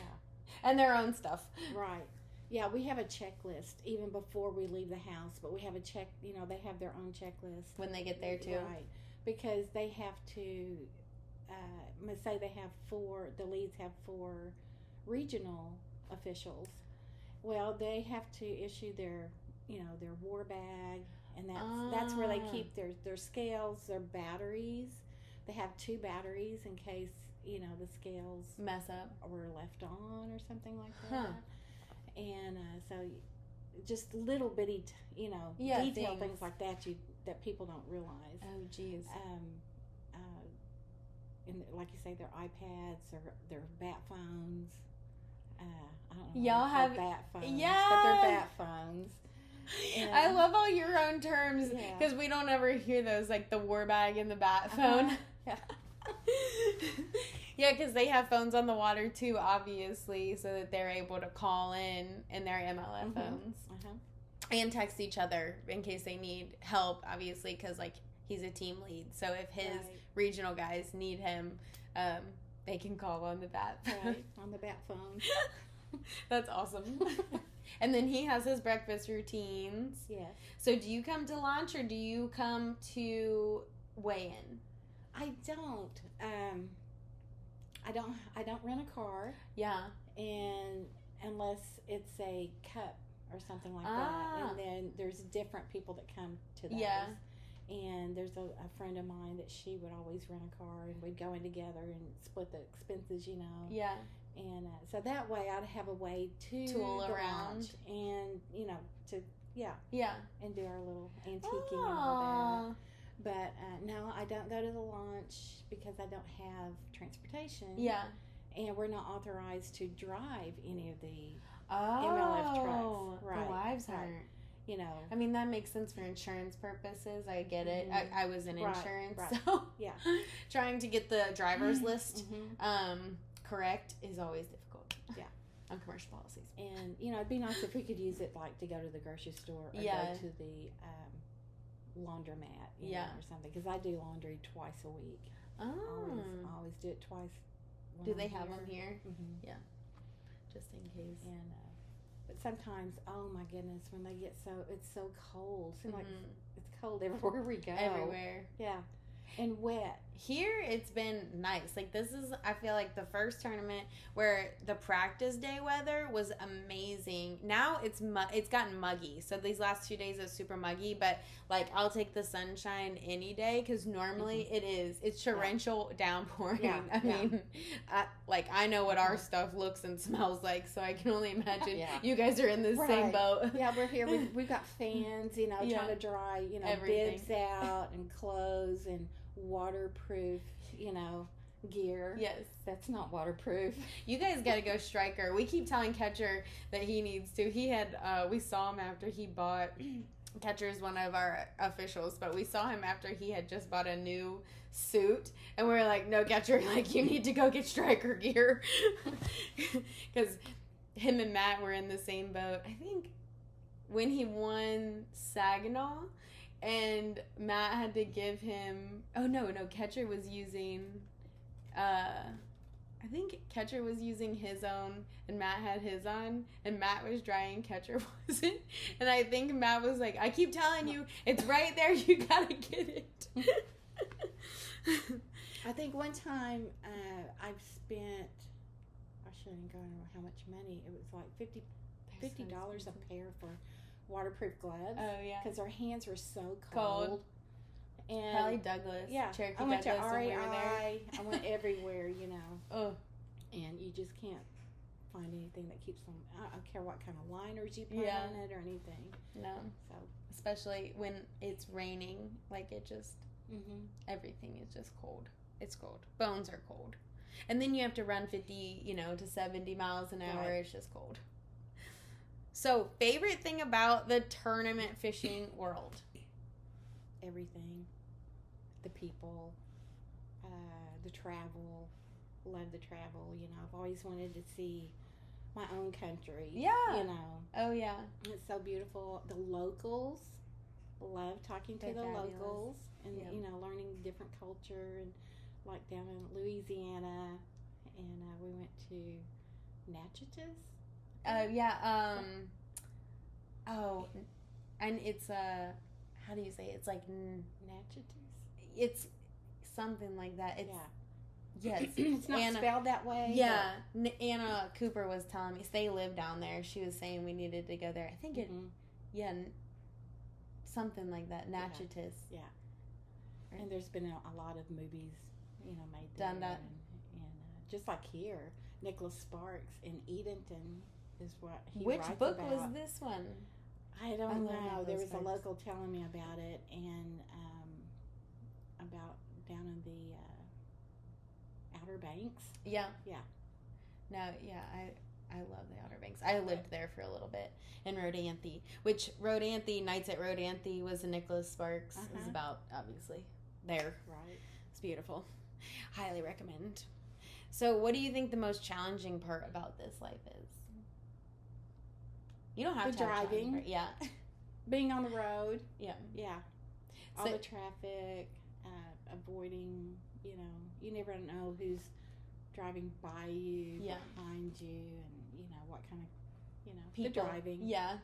And their own stuff. Right. Yeah, we have a checklist even before we leave the house, but we have they have their own checklist. When they get there, too. Right. Because they have to, let's say the leads have 4 regional officials. Well, they have to issue their war bag, and that's where they keep their scales, their batteries. They have 2 batteries in case, the scales mess up or left on or something like that. And so just little bitty, detail things like that that people don't realize. Oh, geez. And like you say, their iPads or their bat phones. I don't know. Y'all have bat phones, yeah, but they're bat phones. And I love all your own terms, because we don't ever hear those, like the war bag and the bat phone. Yeah. Yeah, because they have phones on the water too, obviously, so that they're able to call in their MLF phones and text each other in case they need help, obviously, because like he's a team lead. So if his regional guys need him, they can call on the bat phone. Right, on the bat phone. That's awesome. And then he has his breakfast routines. Yes. So do you come to launch or do you come to weigh-in? I don't. I don't rent a car. Yeah. And unless it's a cup or something like that. And then there's different people that come to those. Yeah. And there's a friend of mine that she would always rent a car, and we'd go in together and split the expenses, you know. Yeah. And so that way I'd have a way to tool go around out and, you know, to, yeah. and do our little antiquing and all that. But no, I don't go to the launch because I don't have transportation. Yeah. And we're not authorized to drive any of the MLF trucks. Right. The wives aren't. You know. I mean, that makes sense for insurance purposes. I get it. I was in insurance, so yeah. Trying to get the driver's list correct is always difficult. Yeah. On commercial policies. And, you know, it'd be nice if we could use it, like, to go to the grocery store or go to the laundromat, you know, or something. Because I do laundry twice a week. Oh. I always do it twice. Do they have them here? Mm-hmm. Yeah. Just in case. And, but sometimes, oh my goodness, when they get it's so cold. It seems like it's cold everywhere we go. Everywhere. Yeah. And wet. Here, it's been nice. Like, this is, I feel like, the first tournament where the practice day weather was amazing. Now, it's gotten muggy. So, these last 2 days, it's super muggy. But, like, I'll take the sunshine any day because normally it's torrential downpouring. Yeah. I mean, I know what our stuff looks and smells like. So, I can only imagine you guys are in the same boat. Yeah, we're here. We've got fans, you know, trying to dry, you know, everything. Bibs out and clothes and waterproof, you know, gear. Yes. That's not waterproof. You guys got to go striker. We keep telling Catcher that he needs to. He had, we saw him after he bought, Catcher's one of our officials, but we saw him after he had just bought a new suit. And we were like, no, Catcher, like, you need to go get striker gear. Because him and Matt were in the same boat. I think when he won Saginaw, and Matt had to give him... Oh, no, Catcher was using... I think Catcher was using his own, and Matt had his on, and Matt was drying, Catcher wasn't. And I think Matt was like, I keep telling you, it's right there, you gotta get it. I think one time I've spent... I shouldn't go into how much money. It was like $50 a pair for waterproof gloves. Oh, yeah. Because our hands were so cold. And probably Douglas. Yeah. Cherokee I went Douglas to REI. I went everywhere, you know. Oh. And you just can't find anything that keeps them. I don't care what kind of liners you put on it or anything. No. So. Especially when it's raining. Like, it just... Everything is just cold. It's cold. Bones are cold. And then you have to run 50, to 70 miles an hour. Right. It's just cold. So, favorite thing about the tournament fishing world? Everything. The people. The travel. Love the travel. I've always wanted to see my own country. Yeah. Oh, yeah. It's so beautiful. The locals. Love talking to the locals. And, learning different culture. And like down in Louisiana. And we went to Natchitoches. And it's how do you say it? It's like Natchitoches? It's something like that. It's, yes. It's not spelled that way. Yeah. Anna Cooper was telling me, they live down there. She was saying we needed to go there. I think something like that. Natchitoches. Yeah. And there's been a lot of movies, made there. Done that. And just like here, Nicholas Sparks in Edenton is what he Which writes book about. was this one? I don't know. There was Sparks. A local telling me about it, and about down in the Outer Banks. Yeah. Yeah. No, yeah, I love the Outer Banks. I lived there for a little bit in Rodanthe, which Nights at Rodanthe was a Nicholas Sparks. It was about, obviously, there. Right. It's beautiful. Highly recommend. So what do you think the most challenging part about this life is? You don't have The to have driving. part. Yeah. Being on the road. Yeah. Yeah. All the traffic, avoiding, you never know who's driving by you, behind you, and, what kind of, people. The driving. Yeah.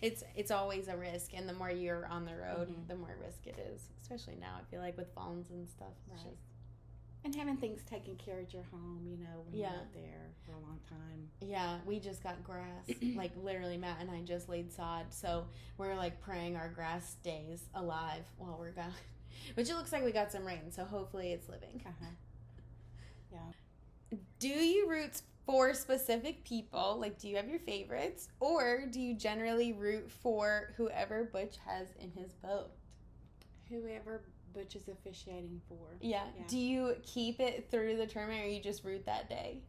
It's always a risk, and the more you're on the road, the more risk it is, especially now, I feel like, with phones and stuff. Right. And having things taken care of your home, when you're out there for a long time. Yeah, we just got grass. Like, literally, Matt and I just laid sod, so we're, like, praying our grass stays alive while we're gone. Which it looks like we got some rain, so hopefully it's living. Yeah. Do you root for specific people? Like, do you have your favorites? Or do you generally root for whoever Butch has in his boat? Whoever Butch is officiating for. Yeah. Do you keep it through the tournament, or you just root that day?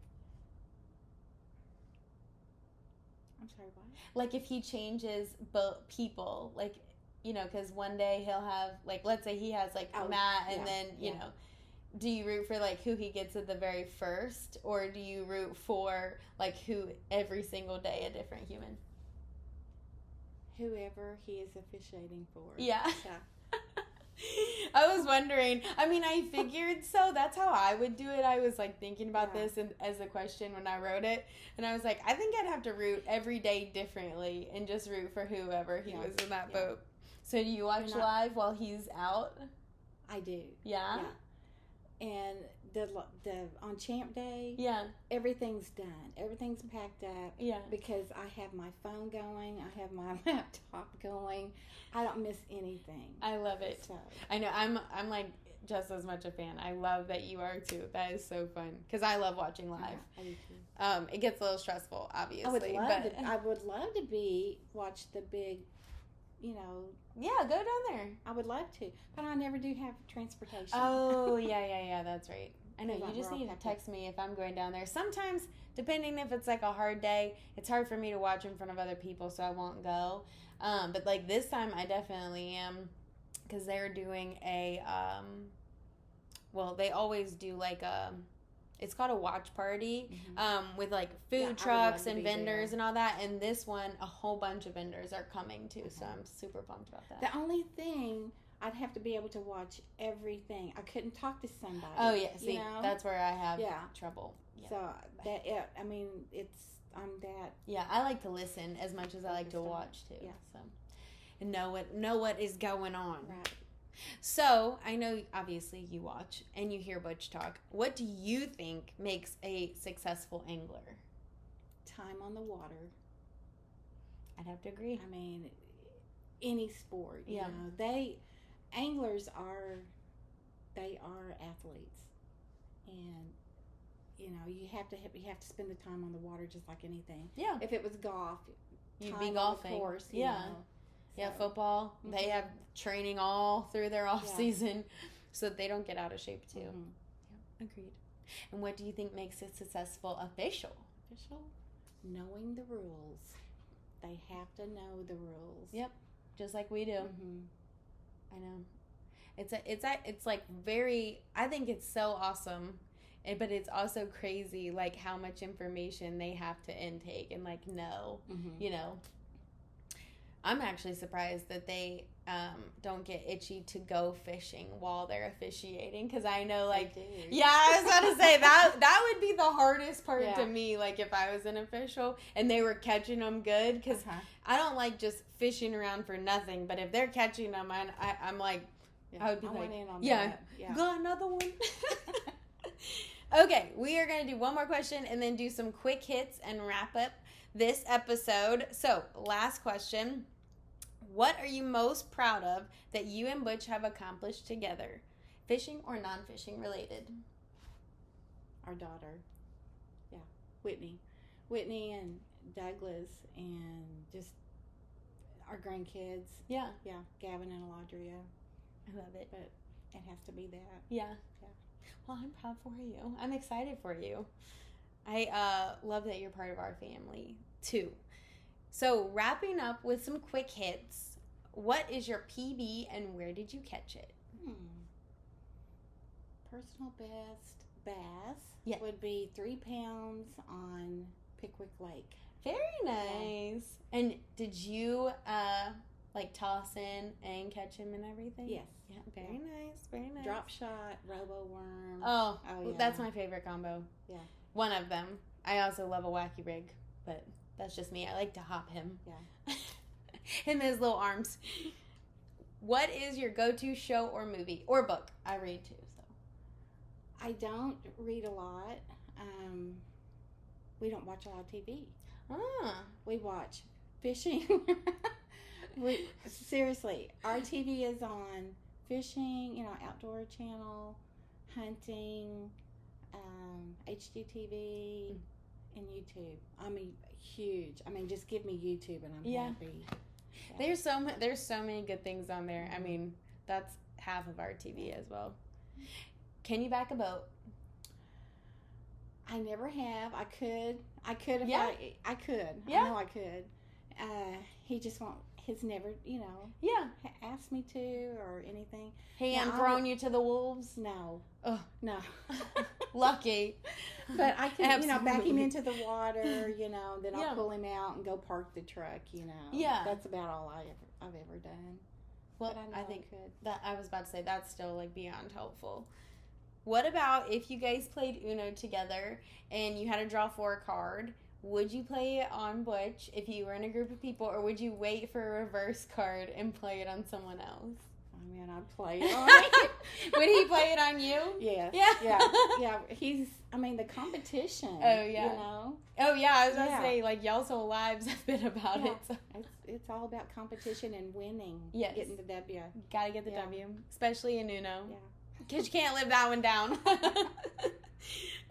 I'm sorry, what? Like, if he changes people, like, because one day he'll have, like, let's say he has, like, Matt, and then, you know, do you root for, like, who he gets at the very first, or do you root for, like, who every single day a different human? Whoever he is officiating for. Yeah. I was wondering. I mean, I figured so. That's how I would do it. I was, like, thinking about this as a question when I wrote it. And I was like, I think I'd have to root every day differently and just root for whoever he was in that boat. So do you watch live while he's out? I do. Yeah? Yeah. And the on Champ Day, everything's done. Everything's packed up. Yeah. Because I have my phone going. I have my laptop going. I don't miss anything. I love it. So. I know. I'm like just as much a fan. I love that you are too. That is so fun because I love watching live. I do too. It gets a little stressful, obviously. I would love to watch the big, Yeah, go down there. I would love to, but I never do have transportation. Oh, yeah, that's right. I know, you just need to text me if I'm going down there. Sometimes, depending if it's like a hard day, it's hard for me to watch in front of other people, so I won't go. But like this time, I definitely am, because they're doing a, they always do like it's called a watch party, with like food trucks and vendors and all that. And this one, a whole bunch of vendors are coming too, so I'm super pumped about that. The only thing, I'd have to be able to watch everything. I couldn't talk to somebody. Oh yeah, see, that's where I have trouble. Yeah. So I'm that. Yeah, I like to listen as much as I like to watch too. Yeah. So, and know what is going on. Right. So, I know obviously you watch and you hear Butch talk. What do you think makes a successful angler? Time on the water. I'd have to agree. I mean, any sport, you know, anglers are athletes, and you have to spend the time on the water just like anything. Yeah. If it was golf, you'd be golfing. Of course, yeah. Yeah, football. Mm-hmm. They have training all through their off season, so that they don't get out of shape too. Yeah, agreed. And what do you think makes a successful official? Knowing the rules. They have to know the rules. Yep, just like we do. Mm-hmm. I know. It's like very. I think it's so awesome, but it's also crazy, like how much information they have to intake and like know. Mm-hmm. I'm actually surprised that they don't get itchy to go fishing while they're officiating, because I know, like, I was about to say that would be the hardest part to me, like if I was an official and they were catching them good, because I don't like just fishing around for nothing, but if they're catching them, I'm like, I would be like, got another one. Okay, we are going to do one more question and then do some quick hits and wrap up this episode. So, last question. What are you most proud of that you and Butch have accomplished together? Fishing or non-fishing related? Our daughter. Yeah. Whitney and Douglas, and just our grandkids. Yeah. Yeah. Gavin and Aladria. I love it. But it has to be that. Yeah. Well, I'm proud for you. I'm excited for you. I love that you're part of our family, too. So, wrapping up with some quick hits, what is your PB and where did you catch it? personal best bass Yeah. would be 3 pounds on Pickwick Lake. Very nice. Yeah. And did you like toss in and catch him and everything? Yes. Yeah, very nice, very nice. Drop shot, robo worm. Oh yeah. That's my favorite combo. Yeah. One of them. I also love a wacky rig, but that's just me. I like to hop him. Yeah. Him and his little arms. What is your go-to show or movie or book? I read too, so. I don't read a lot. We don't watch a lot of TV. We watch fishing. Seriously, our TV is on fishing, outdoor channel, hunting, HGTV, and YouTube. I'm huge. Just give me YouTube and I'm happy. Yeah. There's so many good things on there. That's half of our TV as well. Can you back a boat? I never have. I could if I could. Yeah. I know I could. He just won't. He's never, asked me to or anything. He hasn't thrown you to the wolves? No. Oh no. Lucky. But I can, back him into the water, then I'll pull him out and go park the truck, Yeah. That's about all I've ever done. Well, I think that I was about to say that's still beyond helpful. What about if you guys played Uno together and you had to draw for a card? Would you play it on Butch if you were in a group of people, or would you wait for a reverse card and play it on someone else? I'd play it on him. Would he play it on you? Yes. Yeah. Yeah. He's, the competition. Oh, yeah. Oh, yeah. I was going to say, y'all's whole lives have been about it. So. It's all about competition and winning. Yes. Getting the W. Gotta get the W, especially in Uno. Yeah. Because you can't live that one down.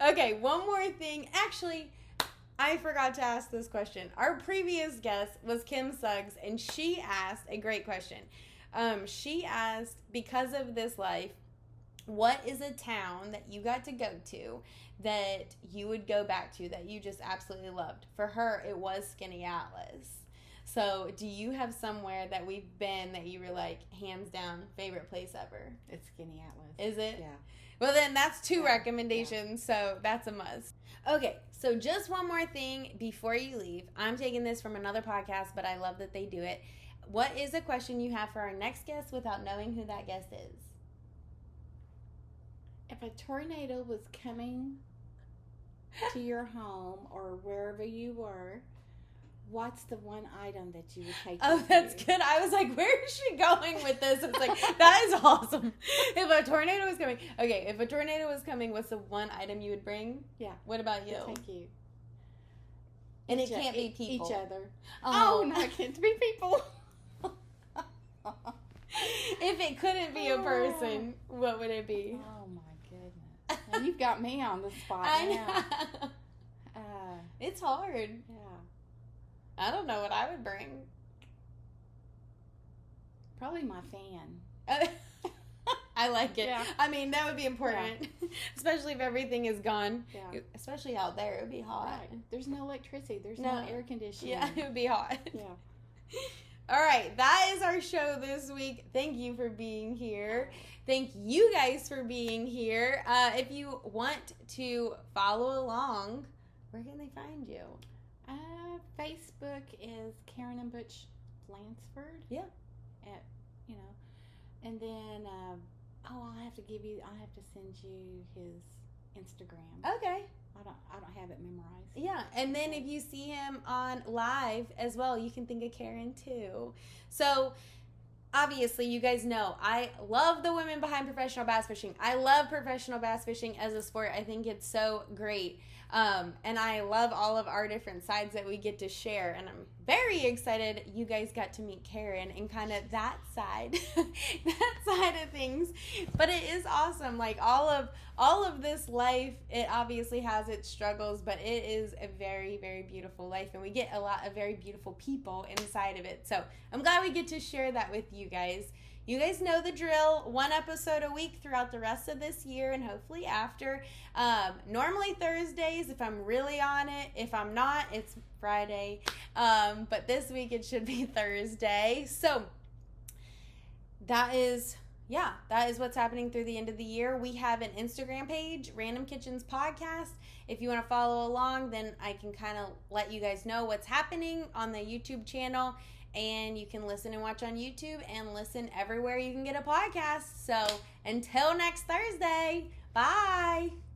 Okay, one more thing. Actually, I forgot to ask this question. Our previous guest was Kim Suggs, and she asked a great question. She asked, because of this life, what is a town that you got to go to that you would go back to that you just absolutely loved? For her, it was Skinny Atlas. So, do you have somewhere that we've been that you were hands down, favorite place ever? It's Skinny Atlas. Is it? Yeah. Well, then that's 2 recommendations, so that's a must. Okay, so just one more thing before you leave. I'm taking this from another podcast, but I love that they do it. What is a question you have for our next guest without knowing who that guest is? If a tornado was coming to your home or wherever you were, what's the one item that you would take? Oh, that's good. I was like, where is she going with this? It's that is awesome. If a tornado was coming. Okay, if a tornado was coming, what's the one item you would bring? Yeah. What about you? Thank you. And it can't be people. Each other. Oh, no, it can't be people. If it couldn't be a person, what would it be? Oh, my goodness. Now, you've got me on the spot I now. know. It's hard. Yeah. I don't know what I would bring. Probably my fan. I like it. Yeah. That would be important. Yeah. Especially if everything is gone. Yeah. Especially out there. It would be hot. Right. There's no electricity. There's no air conditioning. Yeah, it would be hot. Yeah. All right. That is our show this week. Thank you for being here. Thank you guys for being here. If you want to follow along, where can they find you? Facebook is Karen and Butch Lansford. Yeah. And then, I'll have to send you his Instagram. Okay. I don't have it memorized. Yeah, and then if you see him on live as well, you can think of Karen too. So, obviously, you guys know I love the women behind professional bass fishing. I love professional bass fishing as a sport. I think it's so great. And I love all of our different sides that we get to share. And I'm very excited you guys got to meet Karen and kind of that side of things. But it is awesome. All of this life, it obviously has its struggles, but it is a very, very beautiful life. And we get a lot of very beautiful people inside of it. So I'm glad we get to share that with you guys. You guys know the drill. 1 episode a week throughout the rest of this year and hopefully after. Normally Thursdays if I'm really on it. If I'm not, it's Friday. But this week it should be Thursday. So that is yeah, that is what's happening through the end of the year. We have an Instagram page, Random Kitchens Podcast. If you want to follow along, then I can kind of let you guys know what's happening on the YouTube channel. And you can listen and watch on YouTube and listen everywhere you can get a podcast. So until next Thursday, bye.